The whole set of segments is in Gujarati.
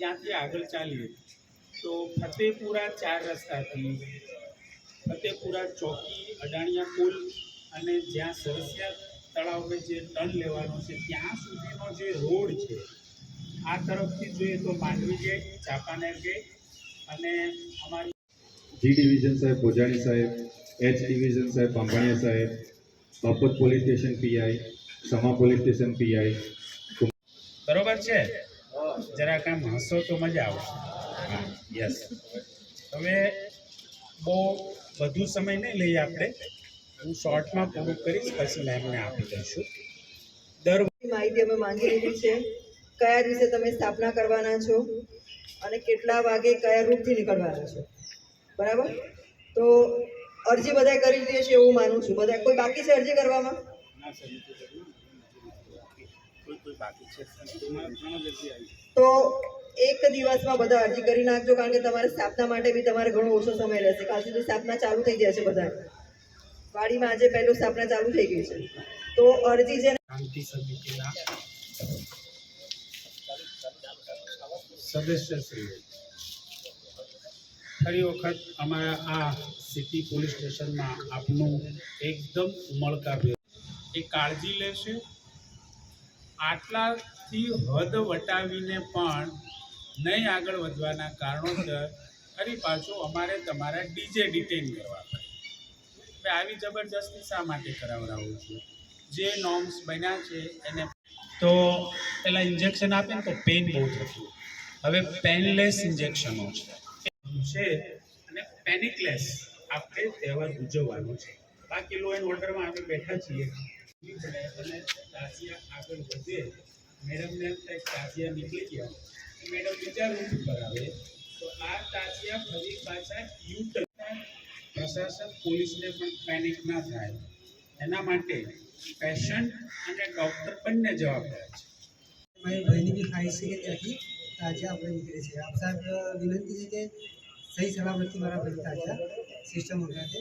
ત્યાંથી આગળ ચાલીએ તો ફતેપુરા 4 રસ્તાથી ફતેપુરા ચોકી, અડાણિયા પુલ અને જ્યાં સરસિયા તળાવને જે ટર્ન લેવાનો છે ત્યાં સુધીનો જે રોડ છે, આ તરફથી જોઈએ તો માંડવી ગેટ, ચાંપાનેર ગેટ અને અમારી जी डिवीजन साहेब भोजाणी साहेब, एच डिवीजन साहेब बांभणिया साहेब, बापत पोलीस स्टेशन पीआई, समा पोलीस स्टेशन पीआई। બરોબર છે, જરા કામ હસો તો મજા આવશે। હા, યસ। હવે બહુ વધુ સમય નહીં લઈએ આપણે, હું શોર્ટમાં પૂરું કરીશ, પછી મેમને આપી દઈશું। માહિતી અમે માંગી લીધી છે, કયા દિવસે તમે સ્થાપના કરવાના છો અને કેટલા વાગે કયા રૂટથી નીકળવાના છો, બરાબર? તો અરજી બધા કરી દીધી છે એવું માનું છું। બધા કોઈ બાકી છે અરજી કરવામાં? તો એક દિવસમાં બધા અરજી કરી નાખજો, કારણ કે તમારે સ્થાપના માટે બી તમારે ઘણો ઓછો સમય રહેશે। કાલથી તો સ્થાપના ચાલુ થઈ જાય છે, બધા વાડીમાં આજે પહેલું સ્થાપના ચાલુ થઈ ગઈ છે। તો અરજી છે શાંતિ સમિતિના સદસ્યશ્રીઓ ફરી વખત અમારા આ સિટી પોલીસ સ્ટેશનમાં આપનું એકદમ ઉમળકાભેર એ કાળજી લેશે। આટલાથી હદ વટાવીને પણ નહીં આગળ વધવાના કારણોસર ફરી પાછું અમારે તમારા ડીજે ડિટેન કરવા પડે। હવે આવી જબરજસ્તી શા માટે કરાવડાવું છું? જે નોર્મ્સ બન્યા છે એને તો પેલા ઇન્જેક્શન આપે ને તો પેઇન બહુ થતું, હવે પેનલેસ ઇન્જેક્શનો છે અને પેનિકલેસ આપણે તહેવાર ઉજવવાનો છે। બાકી લો એન્ડ ઓર્ડરમાં આપણે બેઠા છીએ અને તાજિયા આગળ વધે, મેડમને એમ થાય તાજિયા નીકળી ગયા, મેડમ બીજા રૂટ ઉપર આવે તો આ તાજિયા ફરી પાછા યુટર્ન, પ્રશાસન પોલીસને પણ પેનિક ના થાય એના માટે પેશન્ટ અને ડૉક્ટર બંને જવાબદાર છે। મારી બહેની બી થાય છે કે ત્યાંથી તાજિયા આપણે નીકળે છે। આપ સાહેબ વિનંતી છે કે સહી સલામતી મારા ભાઈ તાજિયા સિસ્ટમ વગેરે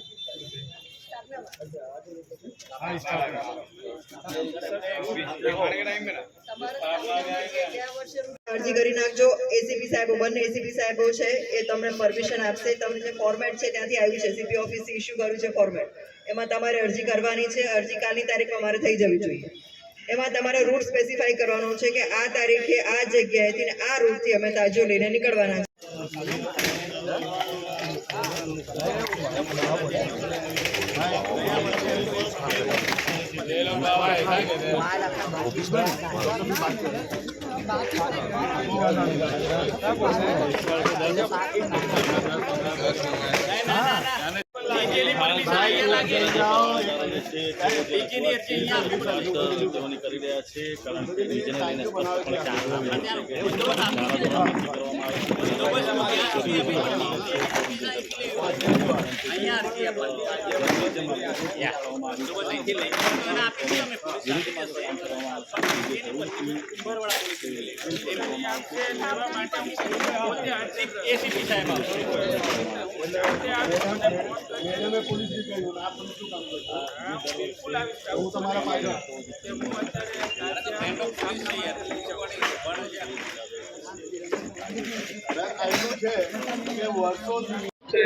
અરજી કરી નાખજો। એસીપી સાહેબો, બંને એસીપી સાહેબો છે એ તમને પરમિશન આપશે। તમને જે ફોર્મેટ છે ત્યાંથી આવ્યું છે, સીપી ઓફિસથી ઇસ્યુ કર્યું છે ફોર્મેટ, એમાં તમારે અરજી કરવાની છે। અરજી કાલની તારીખમાં મારે થઈ જવી જોઈએ। એમાં તમારે રૂટ સ્પેસિફાઈ કરવાનો છે કે આ તારીખે આ જગ્યાએથી ને આ રૂટથી અમે તાજો લઈને નીકળવાના છે।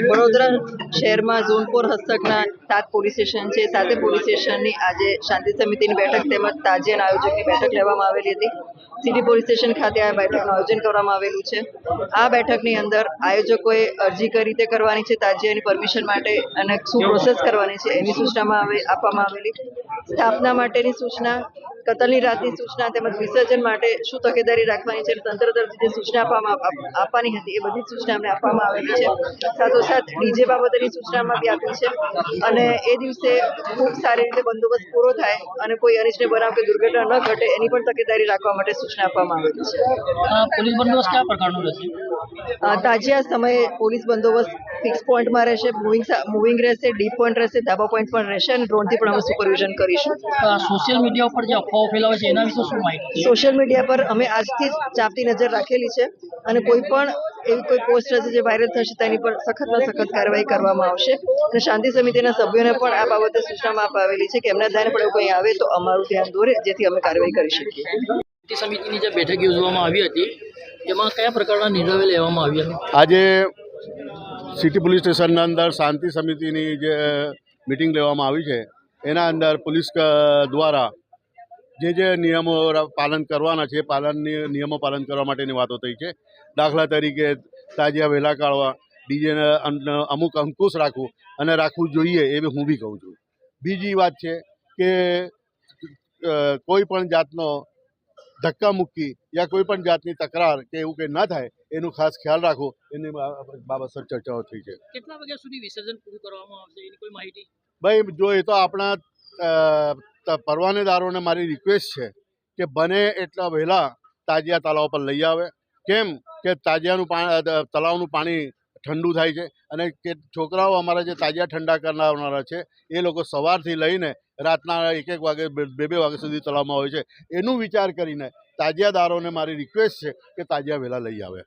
વડોદરા શહેરમાં ઝોન 4 હસ્તકના 7 પોલીસ સ્ટેશન છે। 7 પોલીસ સ્ટેશનની આજે શાંતિ સમિતિની બેઠક તેમજ તાજિયા આયોજકની બેઠક લેવામાં આવેલી હતી। સિટી પોલીસ સ્ટેશન ખાતે આ બેઠકનું આયોજન કરવામાં આવેલું છે। આ બેઠકની અંદર આયોજકોએ અરજી કઈ રીતે કરવાની છે તાજિયાની પરમિશન માટે અને શું પ્રોસેસ કરવાની છે એની સૂચના આપવામાં આવેલી। સ્થાપના માટેની સૂચના, કતલની રાતની સૂચના તેમજ વિસર્જન માટે શું તકેદારી રાખવાની છે, તંત્ર તરફથી જે સૂચના આપવાની હતી એ બધી સૂચના અમને આપવામાં આવેલી છે। સાથોસાથ ડીજે બાબતેની સૂચનામાં બી આપી છે અને એ દિવસે ખૂબ સારી રીતે બંદોબસ્ત પૂરો થાય અને કોઈ અનિચ્છનીય બનાવ કે દુર્ઘટના ન ઘટે એની પણ તકેદારી રાખવા માટે સૂચના આપવામાં આવેલી છે। પોલીસ બંદોબસ્ત કયા પ્રકારનો રહેશે? તાજિયા સમયે પોલીસ બંદોબસ્ત ફિક્સ પોઈન્ટમાં રહેશે, મૂવિંગ રહેશે, ડીપ પોઈન્ટ રહેશે, ધાબા પોઈન્ટ પણ રહેશે અને ડ્રોનથી પણ અમે સુપરવિઝન કરીશું। સોશિયલ મીડિયા ઉપર જે અફવાઓ ફેલાવે છે એના વિશે શું માહિતી? સોશિયલ મીડિયા પર અમે આજથી જ ચાંપતી નજર રાખેલી છે અને કોઈ પણ એવી કોઈ પોસ્ટ હશે જે વાયરલ થશે તેની પર સખતમાં સખત કાર્યવાહી કરવામાં આવશે અને શાંતિ સમિતિના સભ્યોને પણ આ બાબતે સૂચનામાં અપાવેલી છે કે એમના ધ્યાન પણ એવું કંઈ આવે તો અમારું ધ્યાન દોરે જેથી અમે કાર્યવાહી કરી શકીએ। શાંતિ સમિતિની જે બેઠક યોજવામાં આવી હતી એમાં કયા પ્રકારના નિર્ણયો લેવામાં આવ્યા છે? આજે સિટી પોલીસ સ્ટેશનના અંદર શાંતિ સમિતિની જે મિટિંગ લેવામાં આવી છે એના અંદર પોલીસ દ્વારા જે નિયમો પાલન કરવાના છે નિયમો પાલન કરવા માટેની વાતો થઈ છે. દાખલા તરીકે તાજિયા વહેલા કાઢવા, ડીજેને અમુક અંકુશ રાખવું અને રાખવું જોઈએ એવી હું બી કહું છું. બીજી વાત છે કે કોઈ પણ જાતનો ધક્કામુક્કી યા કોઈ પણ જાતની તકરાર કે એવું કંઈ ના થાય એનું ખાસ ખ્યાલ રાખવું એની બાબત પર ચર્ચાઓ થઈ છે. કેટલા વાગ્યા સુધી વિસર્જન પૂરું કરવામાં આવશે એની કોઈ માહિતી? ભાઈ જો એ તો આપણા પરવાનેદારોને મારી રિક્વેસ્ટ છે કે બને એટલા વહેલા તાજિયા તળાવ પર લઈ આવે. કેમ કે તળાવનું પાણી ઠંડુ થાય છે અને કે છોકરાઓ અમારા જે તાજિયા ઠંડા કરનારા છે એ લોકો સવારથી લઈને રાતના 1-1 વાગે 2-2 વાગ્યા સુધી તળાવમાં હોય છે. એનું વિચાર કરીને તાજિયાદારોને મારી રિક્વેસ્ટ છે કે તાજિયા વહેલા લઈ આવે.